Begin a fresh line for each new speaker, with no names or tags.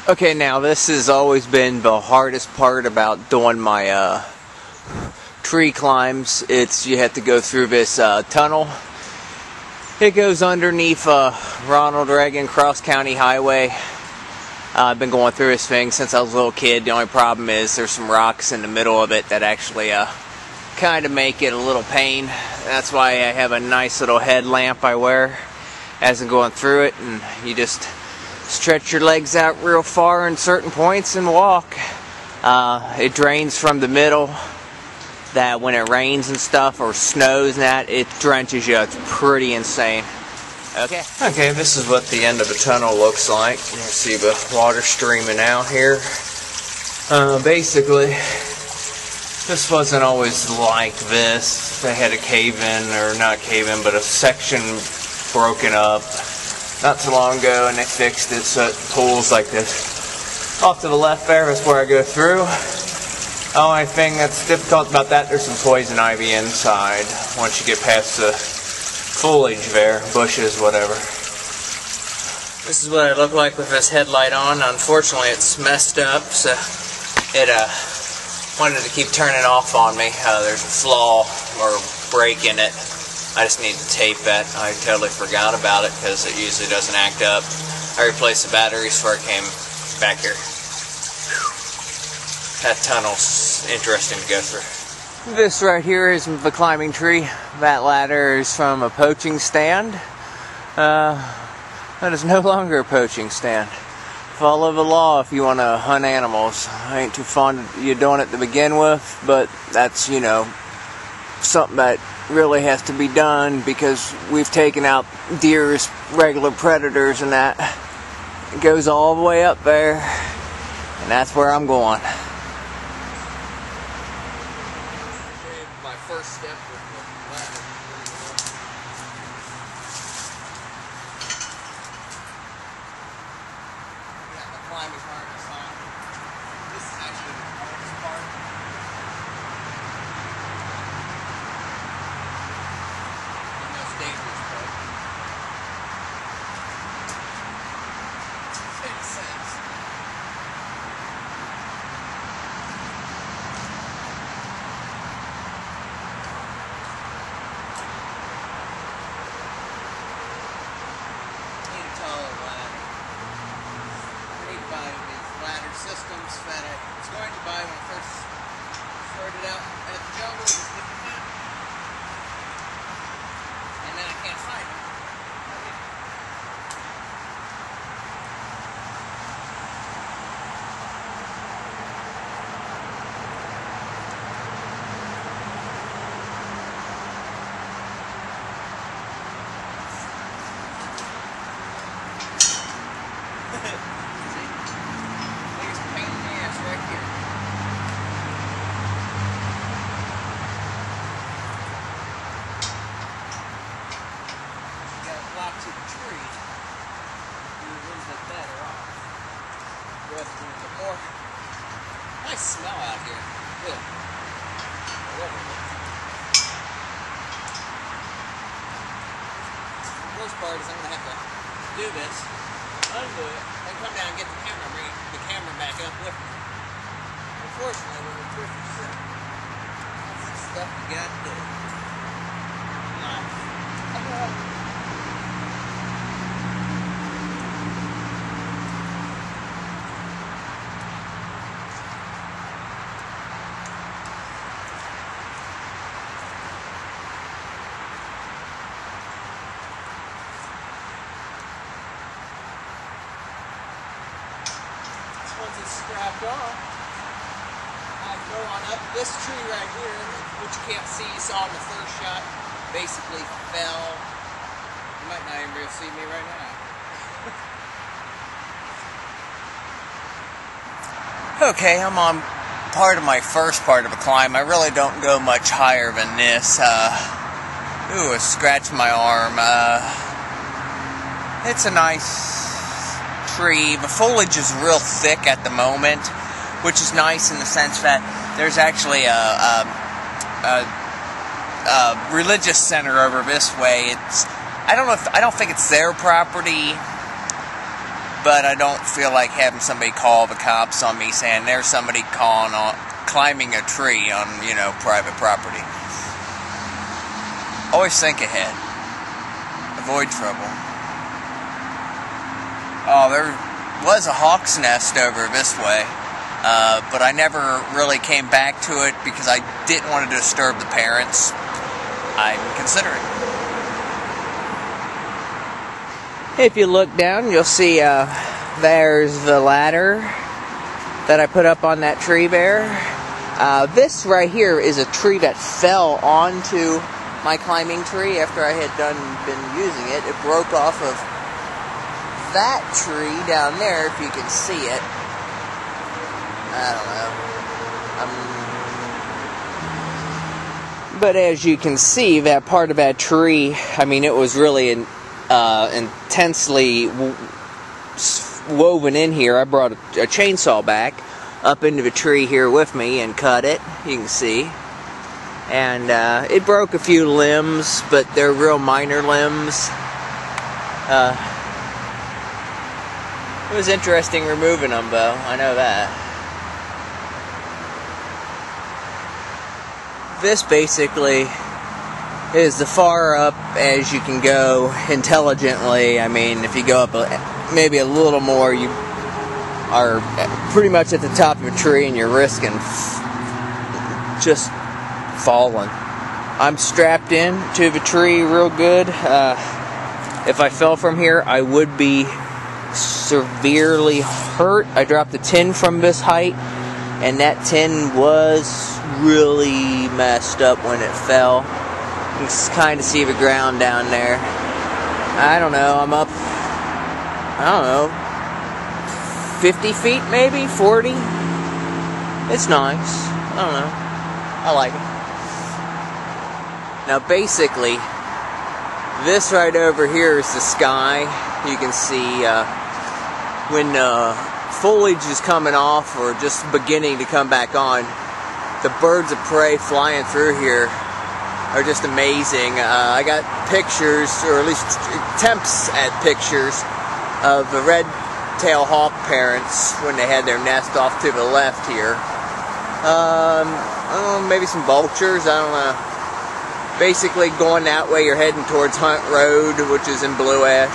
Okay, now this has always been the hardest part about doing my tree climbs. You have to go through this tunnel. It goes underneath Ronald Reagan Cross County Highway. I've been going through this thing since I was a little kid. The only problem is there's some rocks in the middle of it that actually kind of make it a little pain. That's why I have a nice little headlamp I wear as I'm going through it, and you just stretch your legs out real far in certain points and walk. It drains from the middle, that when it rains and stuff or snows and that, it drenches you. It's pretty insane. Okay, this is what the end of the tunnel looks like. You can see the water streaming out here. Basically, this wasn't always like this. They had a cave-in, or not cave-in, but a section broken up not too long ago, and they fixed it so it pools like this. Off to the left there is where I go through. The only thing that's difficult about that, there's some poison ivy inside once you get past the foliage there, bushes, whatever. This is what I look like with this headlight on. Unfortunately, it's messed up, so it wanted to keep turning off on me. There's a flaw or break in it. I just need to tape that. I totally forgot about it because it usually doesn't act up. I replaced the batteries before I came back here. That tunnel's interesting to go through. This right here is the climbing tree. That ladder is from a poaching stand. That is no longer a poaching stand. Follow the law if you want to hunt animals. I ain't too fond of you doing it to begin with, but that's, you know, something that really has to be done because we've taken out deer as regular predators, and that it goes all the way up there, and that's where I'm going. My first step with the ladder. Yeah, the climbing harness on. This is actually the hardest part. Dangerous part. Makes sense. Need a taller ladder. I need to buy these ladder systems that I was going to buy when I first started out at the jungle. Just looking at. And then I can't find them. See? Biggest pain in the ass right here. To the tree, you're a little bit better off. You have to do a bit more. Nice smell out here. Good. The worst part is I'm going to have to do this, undo it, and come down and get the camera, bring the camera back up with me. Unfortunately, we're in Thrifty Center. That's the stuff you got to do. Once it's strapped on, I go on up this tree right here, which you can't see. You saw in the first shot, basically fell. You might not even be able to see me right now. Okay, I'm on part of my first part of a climb. I really don't go much higher than this. Ooh, I scratched my arm. It's a nice tree. The foliage is real thick at the moment, which is nice in the sense that there's actually a religious center over this way. I don't think it's their property. but I don't feel like having somebody call the cops on me saying there's somebody climbing a tree on, private property. Always think ahead. Avoid trouble. Oh, there was a hawk's nest over this way, but I never really came back to it because I didn't want to disturb the parents. I'm considering. If you look down, you'll see there's the ladder that I put up on that tree there. This right here is a tree that fell onto my climbing tree after I had been using it. It broke off of that tree down there, if you can see it. I don't know. But as you can see, that part of that tree, I mean, it was really intensely woven in here. I brought a chainsaw back up into the tree here with me and cut it, you can see. And it broke a few limbs, but they're real minor limbs. It was interesting removing them, though. I know that. This basically is the far up as you can go intelligently. I mean, if you go up maybe a little more, you are pretty much at the top of a tree and you're risking just falling. I'm strapped in to the tree real good. If I fell from here, I would be severely hurt. I dropped a tin from this height, and that tin was really messed up when it fell. You can kind of see the ground down there. I don't know, I'm up, 50 feet maybe, 40. It's nice. I don't know. I like it. Now basically, this right over here is the sky. You can see when foliage is coming off or just beginning to come back on, the birds of prey flying through here are just amazing. I got pictures, or at least attempts at pictures, of the red-tailed hawk parents when they had their nest off to the left here. I don't know, maybe some vultures, I don't know. Basically going that way, you're heading towards Hunt Road, which is in Blue Ash.